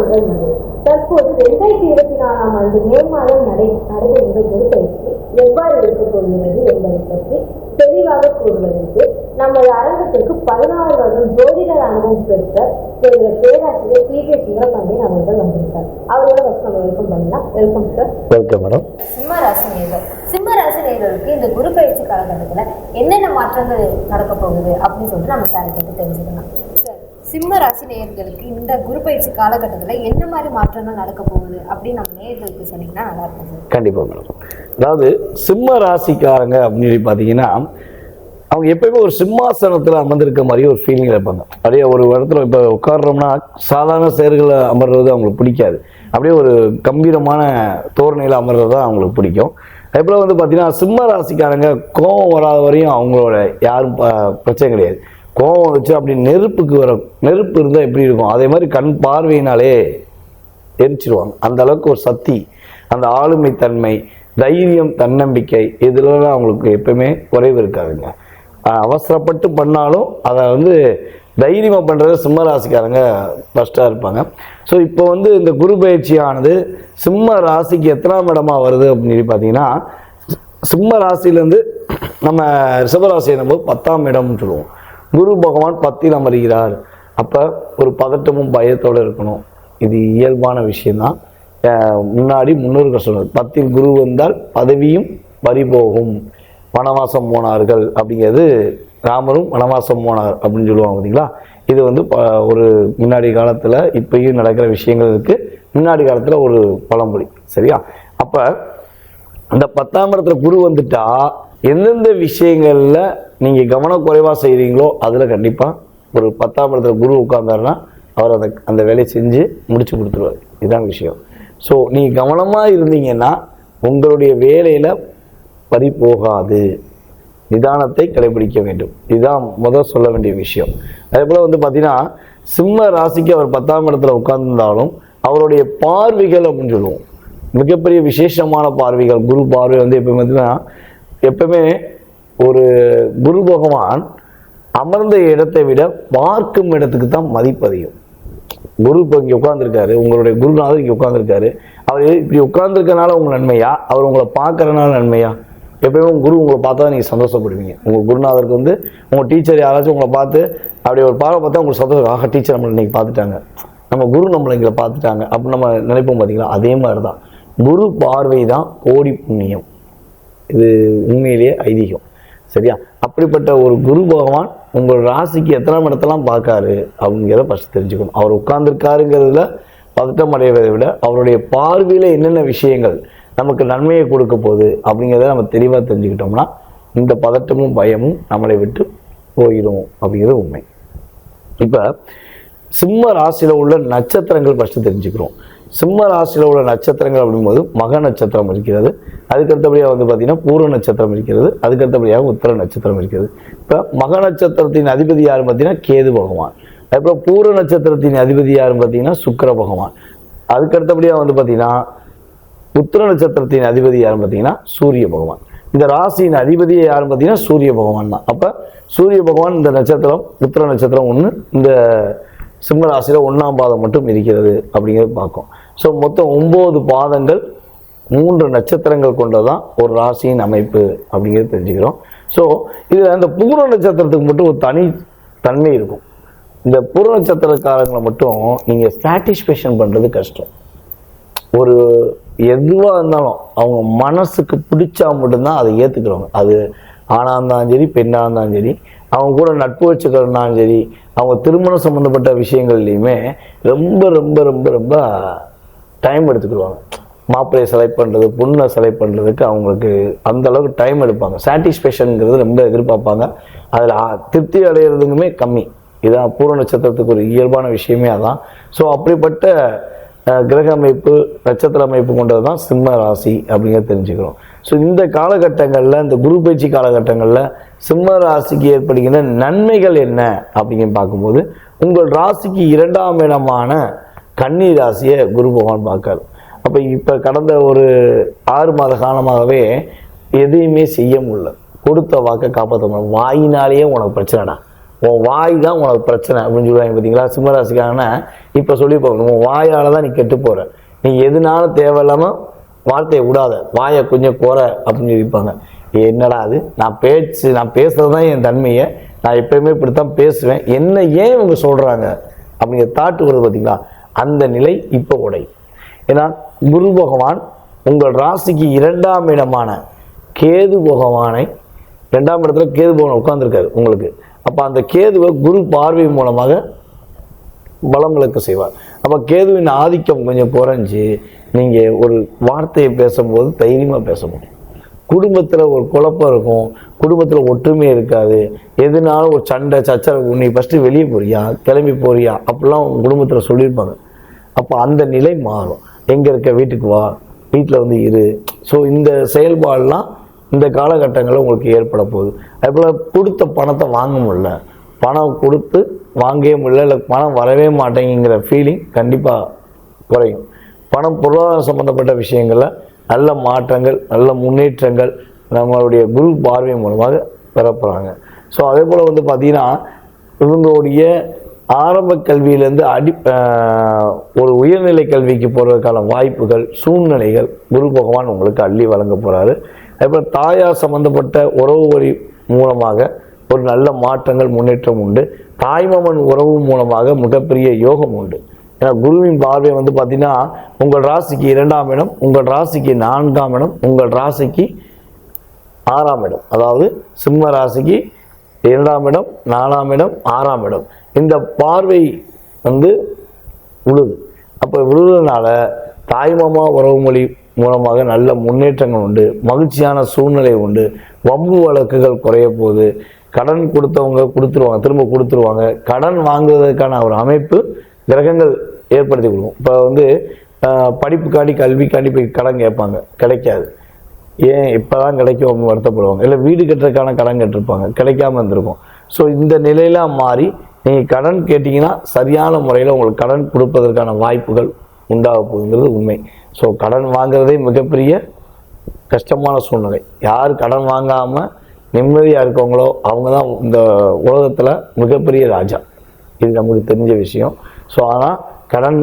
முதல் மது. தற்போது 2024ஆம் ஆண்டு மே மாதம் நடைபெறுகின்ற குருபெயர்ச்சி எவ்வாறு இருக்கப் போகிறது என்பதை பற்றி தெளிவாக கூறுவதற்கு நமது அரங்கத்திற்கு 16 வருடம் ஜோதிடர் அனுபவம் பெற்ற பேராசிரியர் PK சுந்தரபாண்டியன் அவர்கள் வந்திருக்கார். அவரோட நம்ம வெல்கம் பண்ணலாம். Welcome sir. Welcome madam. சிம்மராசி நேயர்களுக்கு இந்த குரு பயிற்சி காலகட்டத்தில் என்னென்ன மாற்றங்கள் நடக்க போகுது அப்படின்னு சொல்லிட்டு நம்ம சார் கேட்டு தெரிஞ்சுக்கலாம். சார், சிம்ம ராசி நேயர்களுக்கு இந்த குரு பயிற்சி காலகட்டத்தில் என்ன மாதிரி மாற்றங்கள் நடக்க போகுது அப்படின்னு நம்ம நேயர்களுக்கு சொன்னீங்கன்னா நல்லா இருக்கும் சார். கண்டிப்பாக மேடம். அதாவது சிம்ம ராசிக்காரங்க அப்படின்னு பார்த்தீங்கன்னா அவங்க எப்பயுமே ஒரு சிம்மாசனத்தில் அமர்ந்திருக்க மாதிரி ஒரு ஃபீலிங் இருப்பாங்க. அப்படியே ஒரு இடத்துல இப்போ உட்காடுறோம்னா சாதாரண செயல்களை அமர்றது அவங்களுக்கு பிடிக்காது. அப்படியே ஒரு கம்பீரமான தோரணையில் அமர்றது தான் அவங்களுக்கு பிடிக்கும். அதுபோல் பார்த்தீங்கன்னா சிம்ம ராசிக்காரங்க கோபம் வராத வரையும் அவங்களோட யாரும் பிரச்சனை கிடையாது. கோபம் வந்துச்சு அப்படி நெருப்பு இருந்தால் எப்படி இருக்கும், அதே மாதிரி கண் பார்வையினாலே எரிச்சிருவாங்க. அந்த அளவுக்கு ஒரு சக்தி, அந்த ஆளுமை தன்மை, தைரியம், தன்னம்பிக்கை இதுலலாம் அவங்களுக்கு எப்பவுமே குறைவு இருக்காதுங்க. அவசரப்பட்டு பண்ணாலும் அதை தைரியமாக பண்ணுறது சிம்ம ராசிக்காரங்க ஃபஸ்ட்டாக இருப்பாங்க. ஸோ இப்போ இந்த குரு பயிற்சியானது சிம்ம ராசிக்கு எத்தனாம் இடமா வருது அப்படின்னு பார்த்தீங்கன்னா, சிம்ம ராசியிலேருந்து நம்ம ரிஷபராசி என்னும்போது 10ஆம் இடம்னு சொல்லுவோம். குரு பகவான் 10இல் அமர்கிறார். அப்போ ஒரு பதட்டமும் பயத்தோடு இருக்கணும். இது இயல்பான விஷயம்தான். முன்னாடி முன்னோர்கள் சொன்னது 10இல் குரு வந்தால் பதவியும் பறிபோகும். வனவாசம் போனார்கள் அப்படிங்கிறது, ராமரும் வனவாசம் போனார் அப்படின்னு சொல்லுவாங்க பார்த்தீங்களா. இது ஒரு முன்னாடி காலத்தில் இப்பயும் நடக்கிற விஷயங்களுக்கு முன்னாடி காலத்தில் ஒரு பழமொழி, சரியா? அப்போ அந்த 10ஆம் இடத்துல குரு வந்துட்டா எந்தெந்த விஷயங்களில் நீங்கள் கவனக்குறைவாக செய்கிறீங்களோ அதில் கண்டிப்பாக ஒரு 10ஆம் இடத்துல குரு உட்கார்ந்தாருன்னா அவர் அந்த வேலையை செஞ்சு முடிச்சு கொடுத்துருவார். இதுதான் விஷயம். ஸோ நீங்கள் கவனமாக இருந்தீங்கன்னா உங்களுடைய வேலையில் பறி போகாது. நிதானத்தை கடைபிடிக்க வேண்டும். இதுதான் முதல் சொல்ல வேண்டிய விஷயம். அதே போல் பார்த்தீங்கன்னா சிம்ம ராசிக்கு அவர் 10ஆம் இடத்துல உட்கார்ந்திருந்தாலும் அவருடைய பார்வைகள் அப்படின்னு சொல்லுவோம், மிகப்பெரிய விசேஷமான பார்வைகள். குரு பார்வை எப்பவுமே எப்பவுமே ஒரு குரு பகவான் அமர்ந்த இடத்தை விட பார்க்கும் இடத்துக்கு தான் மதிப்பதியும். குரு இப்போ இங்கே உட்காந்துருக்காரு, உங்களுடைய குருநாதர் இங்கே உட்காந்துருக்காரு. அவர் இப்படி உட்காந்துருக்கனால உங்கள் நன்மையா, அவர் உங்களை பார்க்கறனால நன்மையா? எப்பயுமே உங்கள் குரு உங்களை பார்த்தா தான் நீங்கள் சந்தோஷப்படுவீங்க. உங்கள் குருநாதருக்கு உங்கள் டீச்சர் யாராச்சும் உங்களை பார்த்து அப்படி ஒரு பார்வை பார்த்தா உங்களுக்கு சந்தோஷம். ஆக டீச்சர் நம்மளை இன்றைக்கி பார்த்துட்டாங்க, நம்ம குரு நம்மளை இங்கே பார்த்துட்டாங்க அப்படின்னு நம்ம நினைப்போம் பார்த்தீங்களா. அதே மாதிரி தான் குரு பார்வை தான் கோடி புண்ணியம். இது உண்மையிலேயே ஐதீகம், சரியா? அப்படிப்பட்ட ஒரு குரு பகவான் உங்கள் ராசிக்கு எத்தனாம் இடத்தெல்லாம் பார்க்காரு அப்படிங்கிறத ஃபஸ்ட் தெரிஞ்சுக்கணும். அவர் உட்கார்ந்துருக்காருங்கிறதுல பதட்டம் அடைவதை விட அவருடைய பார்வையில் என்னென்ன விஷயங்கள் நமக்கு நன்மையை கொடுக்க போகுது அப்படிங்கிறத நம்ம தெளிவாக தெரிஞ்சுக்கிட்டோம்னா இந்த பதட்டமும் பயமும் நம்மளை விட்டு போயிடும் அப்படிங்கிறது உண்மை. இப்போ சிம்ம ராசியில் உள்ள நட்சத்திரங்கள் ஃபஸ்ட்டு தெரிஞ்சுக்கிறோம். சிம்ம ராசியில் உள்ள நட்சத்திரங்கள் அப்படிங்கும்போது மக நட்சத்திரம் இருக்கிறது, அதுக்கடுத்தபடியாக பார்த்தீங்கன்னா பூர நட்சத்திரம் இருக்கிறது, அதுக்கடுத்தபடியாக உத்திர நட்சத்திரம் இருக்கிறது. இப்போ மக நட்சத்திரத்தின் அதிபதி யாருன்னு பார்த்தீங்கன்னா கேது பகவான். அதுக்கப்புறம் பூர நட்சத்திரத்தின் அதிபதி யாருன்னு பார்த்தீங்கன்னா சுக்கிர பகவான். அதுக்கடுத்தபடியாக பார்த்தீங்கன்னா உத்திர நட்சத்திரத்தின் அதிபதி யாருன்னு பார்த்தீங்கன்னா சூரிய பகவான். இந்த ராசியின் அதிபதியை யாருன்னு பார்த்தீங்கன்னா சூரிய பகவான் தான். அப்போ சூரிய பகவான் இந்த நட்சத்திரம் உத்திர நட்சத்திரம் ஒன்று, இந்த சிம்ம ராசியில் 1ஆம் பாதம் மட்டும் இருக்கிறது அப்படிங்கிறது பார்க்கும். ஸோ மொத்தம் 9 பாதங்கள் 3 நட்சத்திரங்கள் கொண்டதான் ஒரு ராசியின் அமைப்பு அப்படிங்கிறது தெரிஞ்சுக்கிறோம். ஸோ இதில் அந்த பூர நட்சத்திரத்துக்கு மட்டும் ஒரு தனி தன்மை இருக்கும். இந்த பூர நட்சத்திரக்காரங்களை மட்டும் நீங்கள் சாட்டிஸ்ஃபேக்ஷன் பண்ணுறது கஷ்டம். ஒரு எதுவாக இருந்தாலும் அவங்க மனசுக்கு பிடிச்சா மட்டும்தான் அதை ஏற்றுக்கிறவங்க. அது ஆணாக இருந்தாலும் சரி, பெண்ணாக இருந்தாலும் சரி, அவங்க கூட நட்பு வச்சுக்கிறதுனாலும் சரி, அவங்க திருமணம் சம்மந்தப்பட்ட விஷயங்கள்லையுமே ரொம்ப ரொம்ப ரொம்ப ரொம்ப டைம் எடுத்துக்கிடுவாங்க. மாப்பிள்ளையை செலக்ட் பண்ணுறது, பொண்ணை செலக்ட் பண்ணுறதுக்கு அவங்களுக்கு அந்த அளவுக்கு டைம் எடுப்பாங்க. சாட்டிஸ்ஃபேக்ஷனுங்கிறது ரொம்ப எதிர்பார்ப்பாங்க. அதில் திருப்தி அடைகிறதுக்குமே கம்மி. இதான் பூர நட்சத்திரத்துக்கு ஒரு இயல்பான விஷயமே அதான். ஸோ அப்படிப்பட்ட கிரக அமைப்பு, நட்சத்திர அமைப்பு கொண்டது தான் சிம்ம ராசி அப்படிங்கிறத தெரிஞ்சுக்கிறோம். ஸோ இந்த காலகட்டங்களில், இந்த குரு பயிற்சி காலகட்டங்களில் சிம்ம ராசிக்கு ஏற்படுகின்ற நன்மைகள் என்ன அப்படின்னு பார்க்கும்போது, உங்கள் ராசிக்கு 2ஆம் இடமான கன்னி ராசியை குரு பகவான் பார்க்காரு. அப்போ இப்போ கடந்த ஒரு 6 மாத காலமாகவே எதையுமே செய்ய முடியல, கொடுத்த வாக்கை காப்பாற்ற முடியல, வாயினாலேயே உனக்கு பிரச்சனைடா உன் வாய் தான் உனக்கு பிரச்சனை அப்படின்னு சொல்லுவாங்க பார்த்தீங்களா. சிம்மராசிக்காரன்னா இப்போ சொல்லி போகணும், உன் வாயால் தான் நீ கெட்டு போகிற, நீ எதுனாலும் தேவையில்லாமல் வார்த்தையை விடாத, வாயை கொஞ்சம் குறை அப்படின்னு சொல்லியிருப்பாங்க. என்னடா அது, நான் பேசுறது தான் என் தன்மையை, நான் எப்பயுமே இப்படித்தான் பேசுவேன், என்ன ஏன் இவங்க சொல்கிறாங்க அப்படிங்கிற தாட்டு வருது பார்த்தீங்களா. அந்த நிலை இப்போ உடையும். ஏன்னா குரு பகவான் உங்கள் ராசிக்கு 2ஆம் இடமான கேது பகவானை, 2ஆம் இடத்துல கேது பகவான் உட்கார்ந்துருக்காரு உங்களுக்கு. அப்போ அந்த கேதுவை குரு பார்வை மூலமாக பலம் விளக்க செய்வார். அப்போ கேதுவின் ஆதிக்கம் கொஞ்சம் குறைஞ்சி நீங்கள் ஒரு வார்த்தையை பேசும்போது தைரியமாக பேச முடியும். குடும்பத்தில் ஒரு குழப்பம் இருக்கும், குடும்பத்தில் ஒற்றுமை இருக்காது, எதுனாலும் ஒரு சண்டை சச்சரவு, நீ ஃபஸ்ட்டு வெளியே போறியா கிளம்பி போறியா அப்படிலாம் உங்கள் குடும்பத்தில் சொல்லியிருப்பாங்க. அப்போ அந்த நிலை மாறும். எங்கே இருக்க, வீட்டுக்கு வா, வீட்டில் வந்து இரு. ஸோ இந்த செயல்பாடெலாம் இந்த காலகட்டங்களில் உங்களுக்கு ஏற்பட போகுது. அதுபோல் கொடுத்த பணத்தை வாங்க முடியல, பணம் கொடுத்து வாங்கவே முடியல, இல்லை பணம் வரவே மாட்டேங்கிற ஃபீலிங் கண்டிப்பாக குறையும். பணம் பொருளாதாரம் சம்மந்தப்பட்ட விஷயங்களில் நல்ல மாற்றங்கள், நல்ல முன்னேற்றங்கள் நம்மளுடைய குரு பார்வை மூலமாக பெறப்படுறாங்க. ஸோ அதே போல் வந்து பார்த்திங்கன்னா இவங்களுடைய ஆரம்ப கல்வியிலேருந்து ஒரு உயர்நிலை கல்விக்கு போகிறதுக்கான வாய்ப்புகள், சூழ்நிலைகள் குரு பகவான் உங்களுக்கு அள்ளி வழங்க போகிறாரு. அதேபோல் தாயார் சம்பந்தப்பட்ட உறவு வழி மூலமாக ஒரு நல்ல மாற்றங்கள், முன்னேற்றம் உண்டு. தாய்மாமன் உறவு மூலமாக மிகப்பெரிய யோகம் உண்டு. ஏன்னா குருவின் பார்வை வந்து பார்த்தீங்கன்னா உங்கள் ராசிக்கு 2ஆம் இடம், உங்கள் ராசிக்கு 4ஆம் இடம், உங்கள் ராசிக்கு 6ஆம் இடம். அதாவது சிம்ம ராசிக்கு 2ஆம் இடம், 4ஆம் இடம், 6ஆம் இடம். இந்த பார்வை வந்து விழுது. அப்போ விழுதுனால தாய்மாமா உறவு மொழி மூலமாக நல்ல முன்னேற்றங்கள் உண்டு, மகிழ்ச்சியான சூழ்நிலை உண்டு, வம்பு வழக்குகள் குறைய போகுது. கடன் கொடுத்தவங்க கொடுத்துருவாங்க, திரும்ப கொடுத்துருவாங்க. கடன் வாங்குவதற்கான ஒரு அமைப்பு கிரகங்கள் ஏற்படுத்தி கொடுக்கும். இப்போ வந்து படிப்புக்காண்டி கல்விக்காண்டி போய் கடன் கேட்பாங்க, கிடைக்காது. ஏன் இப்போ தான் கிடைக்கும் வருத்தப்படுவாங்க. இல்லை வீடு கட்டுறதுக்கான கடன் கேட்டிருப்பாங்க, கிடைக்காம இருந்திருக்கும். ஸோ இந்த நிலையெல்லாம் மாறி நீங்கள் கடன் கேட்டிங்கன்னா சரியான முறையில் உங்களுக்கு கடன் கொடுப்பதற்கான வாய்ப்புகள் உண்டாக போகுங்கிறது உண்மை. ஸோ கடன் வாங்குறதே மிகப்பெரிய கஷ்டமான சூழ்நிலை. யார் கடன் வாங்காமல் நிம்மதியாக இருக்கவங்களோ அவங்க தான் இந்த உலகத்தில் மிகப்பெரிய ராஜா. இது நமக்கு தெரிஞ்ச விஷயம். ஸோ ஆனால் கடன்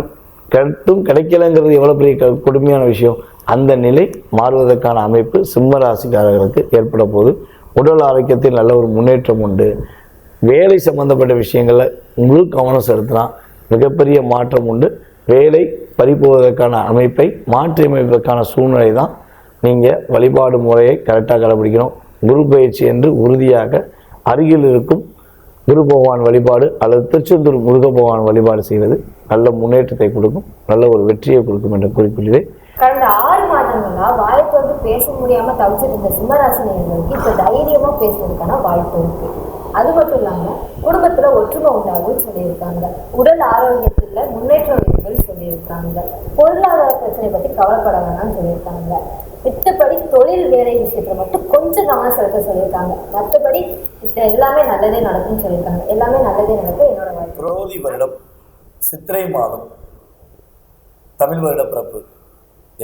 கிடைக்கலைங்கிறது எவ்வளோ பெரிய கொடுமையான விஷயம். அந்த நிலை மாறுவதற்கான அமைப்பு சிம்ம ராசிக்காரர்களுக்கு ஏற்பட போது. உடல் ஆரோக்கியத்தில் நல்ல ஒரு முன்னேற்றம் உண்டு. வேலை சம்பந்தப்பட்ட விஷயங்களில் முழு கவனம் செலுத்தினா மிகப்பெரிய மாற்றம் உண்டு. வேலை பறிப்போவதற்கான அமைப்பை மாற்றி அமைப்பதற்கான சூழ்நிலை தான். நீங்கள் வழிபாடு முறையை கரெக்டாக கடைபிடிக்கணும். குரு பயிற்சி என்று உறுதியாக அருகில் இருக்கும் குரு பகவான் வழிபாடு அல்லது திருச்செந்தூர் முருக பகவான் வழிபாடு செய்வது நல்ல முன்னேற்றத்தை கொடுக்கும், நல்ல ஒரு வெற்றியை கொடுக்கும் என்ற குறிப்பிலே கடந்த 6 மாதங்களா வாய்ப்பு வந்து பேச முடியாம தவிச்சிட்டு இருந்த சிம்மராசினியர்களுக்கு இப்ப தைரியமா பேசுறதுக்கான வாய்ப்பு இருக்கு. அது மட்டும் இல்லாம குடும்பத்துல ஒற்றுமை உண்டாகும் சொல்லியிருக்காங்க. உடல் ஆரோக்கியத்துல முன்னேற்றம் இருக்குன்னு சொல்லியிருக்காங்க. பொருளாதார பிரச்சனை பத்தி கவலைப்பட வேணாம்னு சொல்லியிருக்காங்க. மித்தபடி தொழில் வேலை விஷயத்துல மட்டும் கொஞ்சம் கவனம் செலுத்த சொல்லியிருக்காங்க. மற்றபடி எல்லாமே நல்லதே நடக்கும்னு சொல்லியிருக்காங்க. எல்லாமே நல்லதே நடக்கும். என்னோட வாய்ப்பு குரோதி வருடம் சித்திரை மாதம் தமிழ் வருட பிறப்பு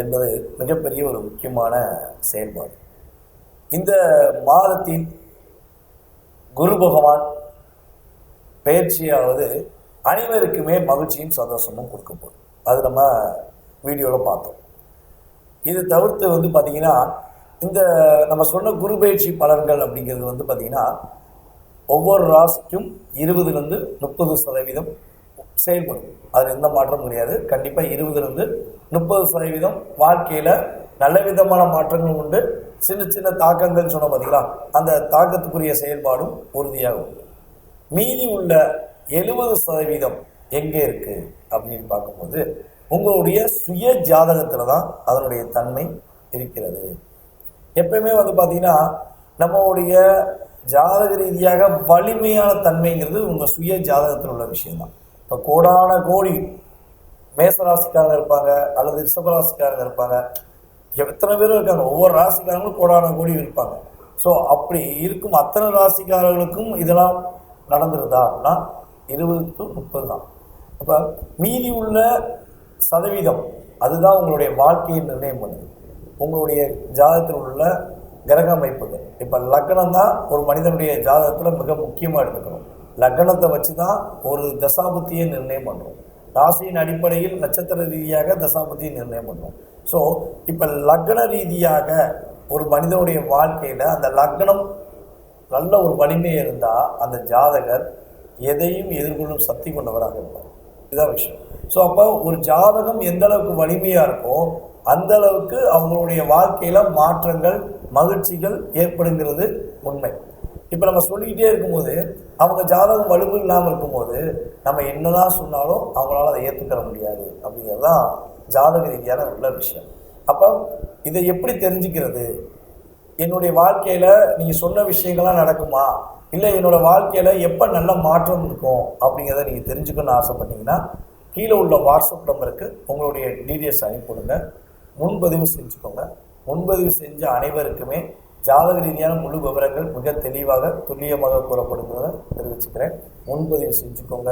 என்பது மிகப்பெரிய ஒரு முக்கியமான செயல்பாடு. இந்த மாதத்தில் குரு பகவான் பயிற்சியாவது அனைவருக்குமே மகிழ்ச்சியும் சந்தோஷமும் கொடுக்க போகுது. அது நம்ம வீடியோவில் பார்த்தோம். இது தவிர்த்து வந்து பார்த்திங்கன்னா இந்த நம்ம சொன்ன குரு பயிற்சி பலன்கள் அப்படிங்கிறது வந்து பார்த்திங்கன்னா ஒவ்வொரு ராசிக்கும் 20லேருந்து 30% செயல்படும். அதில் எந்த மாற்றமும் கிடையாது. கண்டிப்பாக 20லேருந்து 30% வாழ்க்கையில் நல்ல விதமான மாற்றங்கள் உண்டு. சின்ன சின்ன தாக்கங்கள் சொன்ன பார்த்தீங்களா, அந்த தாக்கத்துக்குரிய செயல்பாடும் உறுதியாக உண்டு. மீதி உள்ள 70% எங்கே இருக்குது அப்படின்னு பார்க்கும்போது உங்களுடைய சுய ஜாதகத்தில் தான் அதனுடைய தன்மை இருக்கிறது. எப்பயுமே வந்து பார்த்திங்கன்னா நம்மளுடைய ஜாதக ரீதியாக வலிமையான தன்மைங்கிறது உங்கள் சுய ஜாதகத்தில் உள்ள விஷயம்தான். இப்போ கோடான கோடி மேசராசிக்காரங்க இருப்பாங்க அல்லது ரிஷபராசிக்காரங்க இருப்பாங்க, எத்தனை பேரும் இருக்காங்க. ஒவ்வொரு ராசிக்காரங்களும் கோடான கோடி இருப்பாங்க. ஸோ அப்படி இருக்கும் அத்தனை ராசிக்காரர்களுக்கும் இதெல்லாம் நடந்துருதா அப்படின்னா 20 to 30 தான். அப்போ மீதி உள்ள சதவீதம் அதுதான் உங்களுடைய வாழ்க்கையை நிர்ணயம் பண்ணுது. உங்களுடைய ஜாதகத்தில் உள்ள கிரக அமைப்புகள். இப்போ லக்னம் தான் ஒரு மனிதனுடைய ஜாதகத்தில் மிக முக்கியமாக எடுத்துக்கணும். லக்னத்தை வச்சு தான் ஒரு தசாபுத்தியை நிர்ணயம் பண்ணுறோம். ராசியின் அடிப்படையில் நட்சத்திர ரீதியாக தசாபுத்தியை நிர்ணயம் பண்ணுறோம். ஸோ இப்போ லக்ன ரீதியாக ஒரு மனிதனுடைய வாழ்க்கையில் அந்த லக்னம் நல்ல ஒரு வலிமை இருந்தால் அந்த ஜாதகர் எதையும் எதிர்கொள்ளும் சக்தி கொண்டவராக இருப்பார். இதுதான் விஷயம். ஸோ அப்போ ஒரு ஜாதகம் எந்த அளவுக்கு வலிமையாக இருக்கோ அந்த அளவுக்கு அவங்களுடைய வாழ்க்கையில் மாற்றங்கள் மகிழ்ச்சிகள் ஏற்படுங்கிறது உண்மை. இப்போ நம்ம சொல்லிக்கிட்டே இருக்கும்போது அவங்க ஜாதகம் வலுவு இல்லாமல் இருக்கும்போது நம்ம என்னதான் சொன்னாலும் அவங்களால அதை ஏற்றுக்கிற முடியாது அப்படிங்கிறது தான் ஜாதக ரீதியான உள்ள விஷயம். அப்போ இதை எப்படி தெரிஞ்சுக்கிறது? என்னுடைய வாழ்க்கையில் நீங்கள் சொன்ன விஷயங்கள்லாம் நடக்குமா, இல்லை என்னோடய வாழ்க்கையில் எப்போ நல்ல மாற்றம் இருக்கும் அப்படிங்கிறத நீங்கள் தெரிஞ்சுக்கணும்னு ஆசைப்பட்டீங்கன்னா கீழே உள்ள வாட்ஸ்அப் நம்பருக்கு உங்களுடைய டீட்டெயில்ஸ் அனுப்பிவிடுங்க. முன்பதிவு செஞ்சுக்கோங்க. முன்பதிவு செஞ்ச அனைவருக்குமே ஜாதக ரீதியான முழு விவரங்கள் மிக தெளிவாக துல்லியமாக கூறப்படுகிறத தெரிவிச்சுக்கிறேன். முன்பதிவு செஞ்சுக்கோங்க.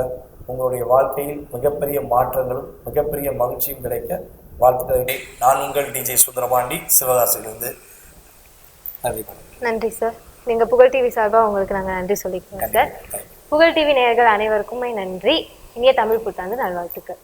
உங்களுடைய வாழ்க்கையில் மிகப்பெரிய மாற்றங்களும் மிகப்பெரிய மகிழ்ச்சியும் கிடைக்க வாழ்த்துக்களை. நான் உங்கள் டிஜே சுந்தரபாண்டி, சிவகாசியிலிருந்து. நன்றி சார். நீங்கள் புகழ் டிவி சார்பாக உங்களுக்கு நாங்கள் நன்றி சொல்லிக்கிறோம் சார். புகழ் டிவி நேயர்கள் அனைவருக்குமே நன்றி. இனிய தமிழ் புத்தாண்டு நல்வாழ்த்துக்கள்.